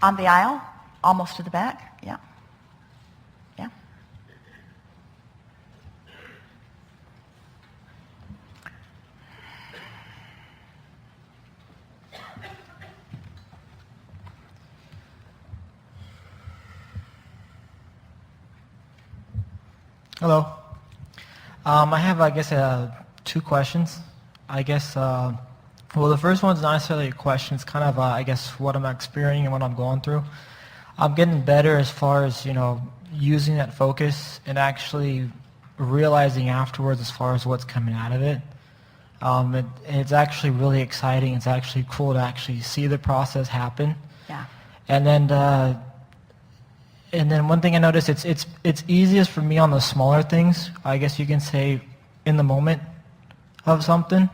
On the aisle, almost to the back. Yeah. Yeah. Hello. I have, I guess, 2 questions. I guess, well, the first one's not necessarily a question. It's kind of, I guess, what I'm experiencing and what I'm going through. I'm getting better as far as, using that focus and actually realizing afterwards as far as what's coming out of it. It's actually really exciting. It's actually cool to actually see the process happen. Yeah. And then one thing I noticed, it's easiest for me on the smaller things, I guess you can say, in the moment of something.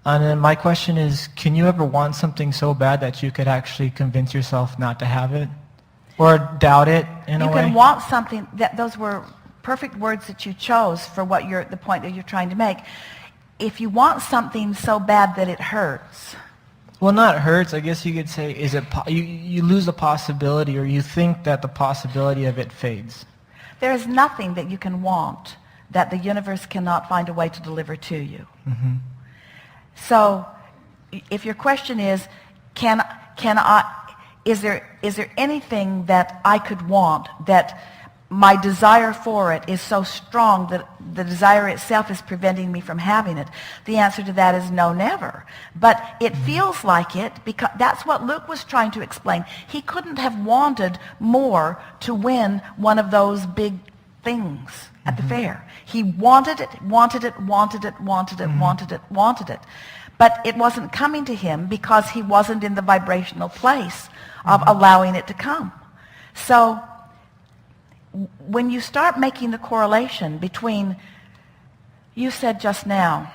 And then my question is, can you ever want something so bad that you could actually convince yourself not to have it? Or doubt it in a way? You can want something, those were perfect words that you chose for the point that you're trying to make. If you want something so bad that it hurts. Well, not hurts, I guess you could say, you lose the possibility, or you think that the possibility of it fades. There is nothing that you can want that the universe cannot find a way to deliver to you. Mm-hmm. So, if your question is, is there anything that I could want that my desire for it is so strong that the desire itself is preventing me from having it? The answer to that is no, never. But it feels like it, because that's what Luke was trying to explain. He couldn't have wanted more to win one of those big things at the fair. He wanted it, wanted it, wanted it, wanted it, wanted it, wanted it. But it wasn't coming to him because he wasn't in the vibrational place of allowing it to come. So when you start making the correlation between, you said just now,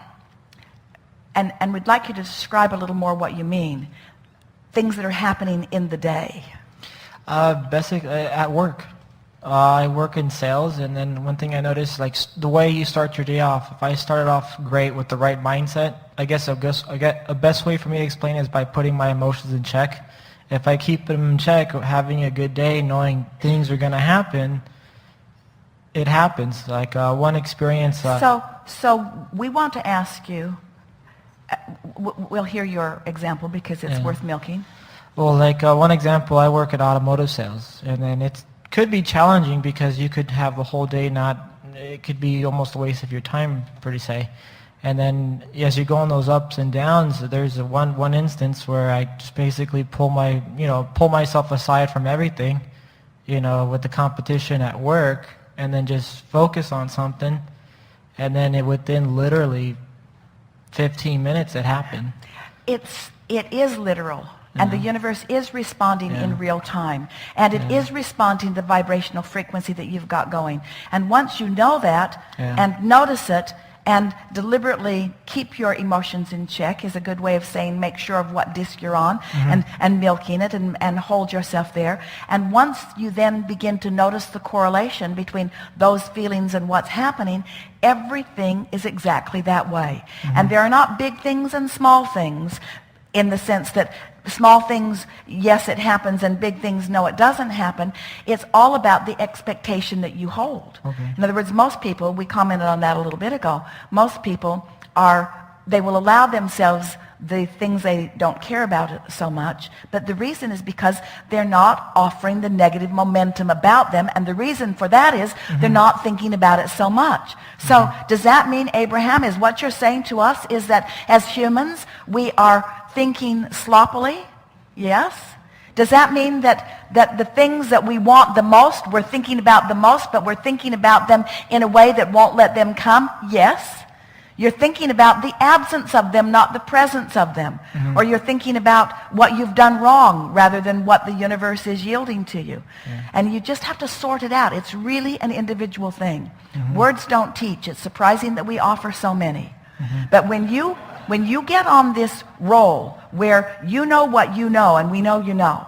and we'd like you to describe a little more what you mean, things that are happening in the day. Basically, at work. I work in sales, and then one thing I noticed, like the way you start your day off, if I started off great with the right mindset, I guess a best way for me to explain it is by putting my emotions in check. If I keep them in check, having a good day, knowing things are going to happen, it happens. Like one experience. So we want to ask you, we'll hear your example because it's worth milking. Well, like one example, I work at automotive sales, and then it could be challenging because you could have a whole day it could be almost a waste of your time, per se. And then as you go on those ups and downs, there's one instance where I just basically pull myself aside from everything, with the competition at work, and then just focus on something, and then within literally 15 minutes it happened. It is literal. And the universe is responding in real time. And it is responding to the vibrational frequency that you've got going. And once you know that and notice it and deliberately keep your emotions in check is a good way of saying make sure of what disc you're on and milking it and hold yourself there. And once you then begin to notice the correlation between those feelings and what's happening, everything is exactly that way. And there are not big things and small things, in the sense that small things, yes, it happens, and big things, no, it doesn't happen. It's all about the expectation that you hold. Okay. In other words, most people, we commented on that a little bit ago, most people they will allow themselves the things they don't care about so much, but the reason is because they're not offering the negative momentum about them, and the reason for that is they're not thinking about it so much. So does that mean, Abraham, is what you're saying to us is that as humans we are thinking sloppily? Yes. Does that mean that the things that we want the most, we're thinking about the most, but we're thinking about them in a way that won't let them come? Yes. You're thinking about the absence of them, not the presence of them. Or you're thinking about what you've done wrong rather than what the universe is yielding to you. And you just have to sort it out. It's really an individual thing. Words don't teach. It's surprising that we offer so many. But when you get on this roll where you know what you know, and we know you know,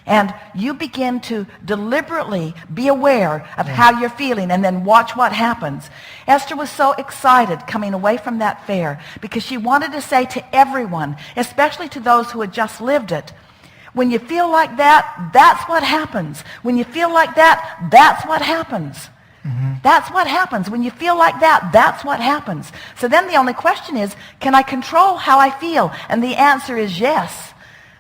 and you begin to deliberately be aware of how you're feeling and then watch what happens. Esther was so excited coming away from that fair because she wanted to say to everyone, especially to those who had just lived it, When you feel like that, that's what happens. When you feel like that, that's what happens. That's what happens. When you feel like that, that's what happens. So then the only question is, can I control how I feel? And the answer is yes.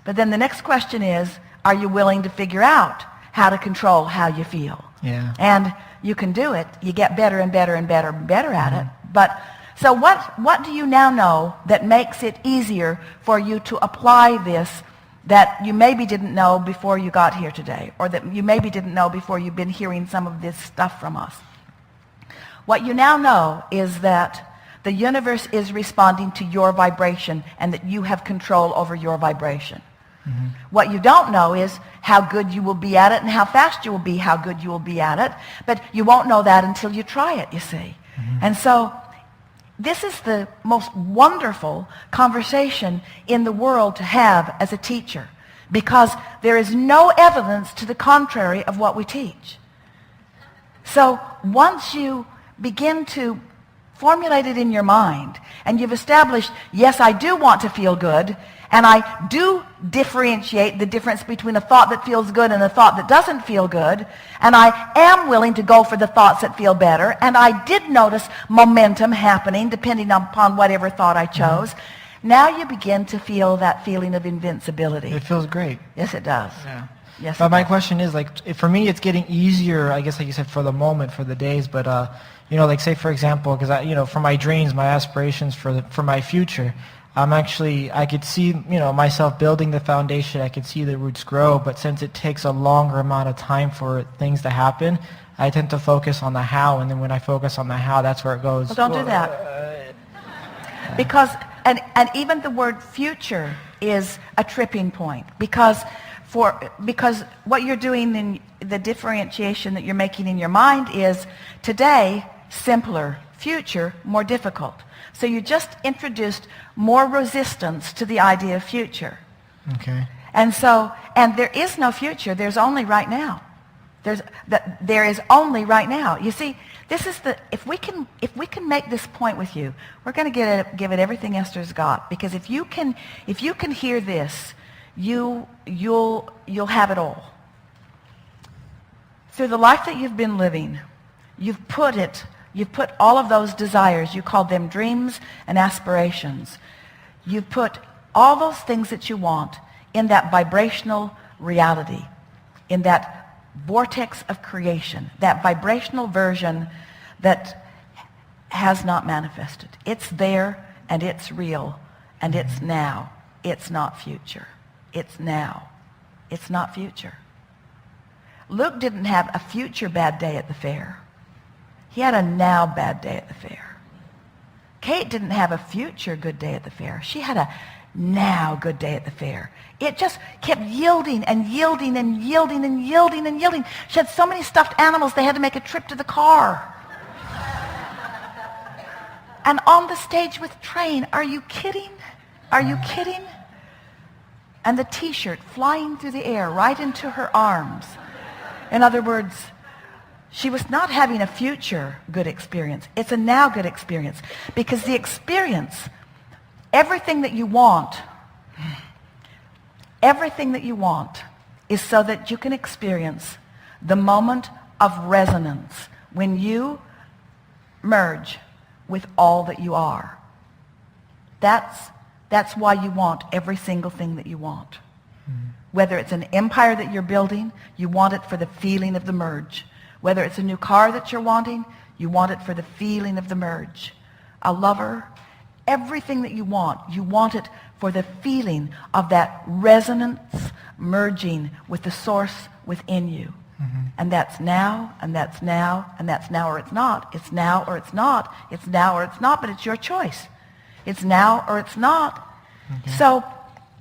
But then the next question is, are you willing to figure out how to control how you feel? Yeah. And you can do it. You get better and better and better and better at it. But so what do you now know that makes it easier for you to apply this that you maybe didn't know before you got here today, or that you maybe didn't know before you've been hearing some of this stuff from us? What you now know is that the universe is responding to your vibration and that you have control over your vibration. What you don't know is how good you will be at it and how fast you will be, how good you will be at it. But you won't know that until you try it, you see. And so this is the most wonderful conversation in the world to have as a teacher, because there is no evidence to the contrary of what we teach. So once you begin to formulate it in your mind and you've established, yes, I do want to feel good, and I do differentiate the difference between a thought that feels good and a thought that doesn't feel good, and I am willing to go for the thoughts that feel better, and I did notice momentum happening depending upon whatever thought I chose. Now you begin to feel that feeling of invincibility. It feels great. Yes, it does. Yeah. Yes, But it my does. question is, like, for me, it's getting easier, I guess, like you said, for the moment, for the days. But, you know, like, say, for example, because, you know, for my dreams, my aspirations for my future, I could see, you know, myself building the foundation. I could see the roots grow. But since it takes a longer amount of time for things to happen, I tend to focus on the how. And then when I focus on the how, that's where it goes. Well, don't do that. Because, and even the word future is a tripping point. Because what you're doing in the differentiation that you're making in your mind is today, simpler, future, more difficult. So you just introduced more resistance to the idea of future. Okay. And there is no future, there's only right now. There is only right now. You see, this is if we can make this point with you, we're going to give it everything Esther's got. Because if you can hear this, you'll have it all. Through the life that you've been living, you've put all of those desires, you called them dreams and aspirations. You've put all those things that you want in that vibrational reality, in that vortex of creation, that vibrational version that has not manifested. It's there and it's real and it's now. It's not future. It's now. It's not future. Luke didn't have a future bad day at the fair. He had a now bad day at the fair. Kate didn't have a future good day at the fair. She had a now good day at the fair. It just kept yielding and yielding and yielding and yielding and yielding. She had so many stuffed animals they had to make a trip to the car. And on the stage with Train, are you kidding? Are you kidding? And the T-shirt flying through the air right into her arms. In other words, she was not having a future good experience. It's a now good experience. Because the experience, everything that you want is so that you can experience the moment of resonance when you merge with all that you are. That's why you want every single thing that you want. Whether it's an empire that you're building, you want it for the feeling of the merge. Whether it's a new car that you're wanting, you want it for the feeling of the merge. A lover, everything that you want it for the feeling of that resonance merging with the source within you. And that's now, and that's now, and that's now or it's not. It's now or it's not. It's now or it's not, but it's your choice. It's now or it's not. Okay. So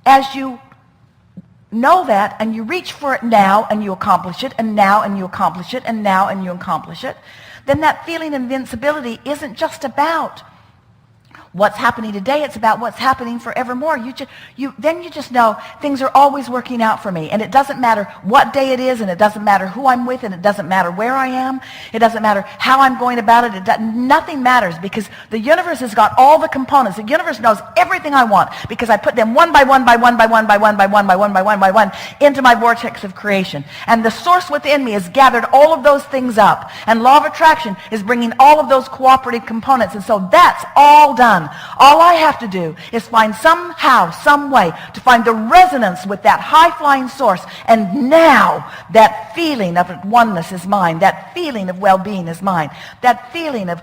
as you know that and you reach for it now and you accomplish it, and now and you accomplish it, and now and you accomplish it, then that feeling of invincibility isn't just about what's happening today. It's about what's happening forevermore. Then you just know things are always working out for me. And it doesn't matter what day it is, and it doesn't matter who I'm with, and it doesn't matter where I am. It doesn't matter how I'm going about it. Nothing matters, because the universe has got all the components. The universe knows everything I want, because I put them one by one by one by one by one by one by one by one by one into my vortex of creation. And the source within me has gathered all of those things up. And law of attraction is bringing all of those cooperative components. And so that's all done. All I have to do is find somehow, some way to find the resonance with that high-flying source. And now that feeling of oneness is mine. That feeling of well-being is mine. That feeling of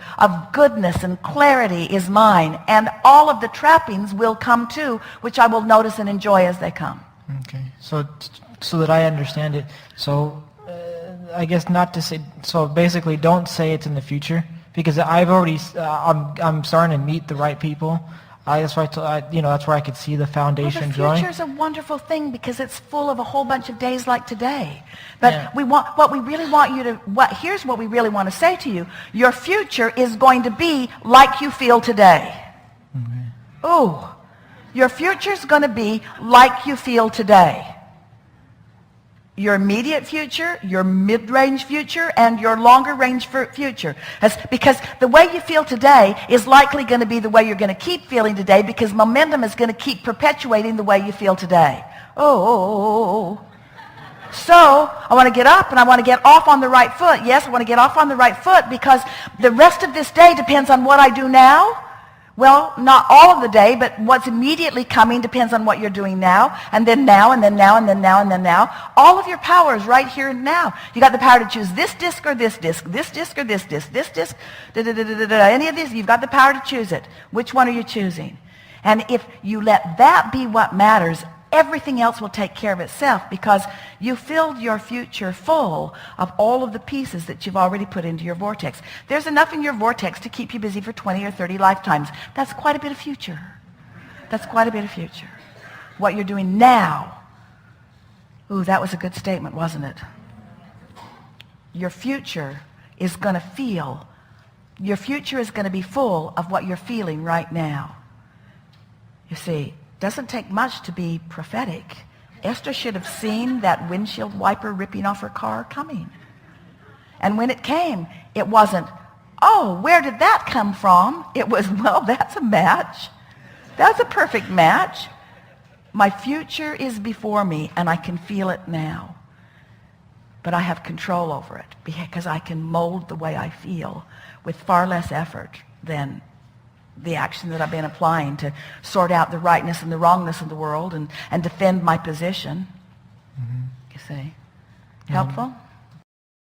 goodness and clarity is mine. And all of the trappings will come too, which I will notice and enjoy as they come. Okay. So that I understand it. So I guess not to say, so basically don't say it's in the future. Because I've already, I'm starting to meet the right people. That's why that's where I could see the foundation growing. The future's a wonderful thing, because it's full of a whole bunch of days like today. But here's what we really want to say to you. Your future is going to be like you feel today. Okay. Ooh, your future's going to be like you feel today. Your immediate future, your mid-range future, and your longer-range future. Because the way you feel today is likely going to be the way you're going to keep feeling today, because momentum is going to keep perpetuating the way you feel today. Oh. So I want to get up and I want to get off on the right foot. Yes, I want to get off on the right foot, because the rest of this day depends on what I do now. Well, not all of the day, but what's immediately coming depends on what you're doing now, and then now, and then now, and then now, and then now. All of your power is right here and now. You got the power to choose this disc or this disc, this disc or this disc, any of these. You've got the power to choose it. Which one are you choosing? And if you let that be what matters, everything else will take care of itself, because you filled your future full of all of the pieces that you've already put into your vortex. There's enough in your vortex to keep you busy for 20 or 30 lifetimes. That's quite a bit of future. That's quite a bit of future. What you're doing now. Ooh, that was a good statement, wasn't it? Your future is going to your future is going to be full of what you're feeling right now. You see, doesn't take much to be prophetic. Esther should have seen that windshield wiper ripping off her car coming. And when it came, it wasn't, oh, where did that come from? It was, well, that's a match. That's a perfect match. My future is before me, and I can feel it now. But I have control over it, because I can mold the way I feel with far less effort than the action that I've been applying to sort out the rightness and the wrongness of the world and defend my position. Mm-hmm. You see? Helpful?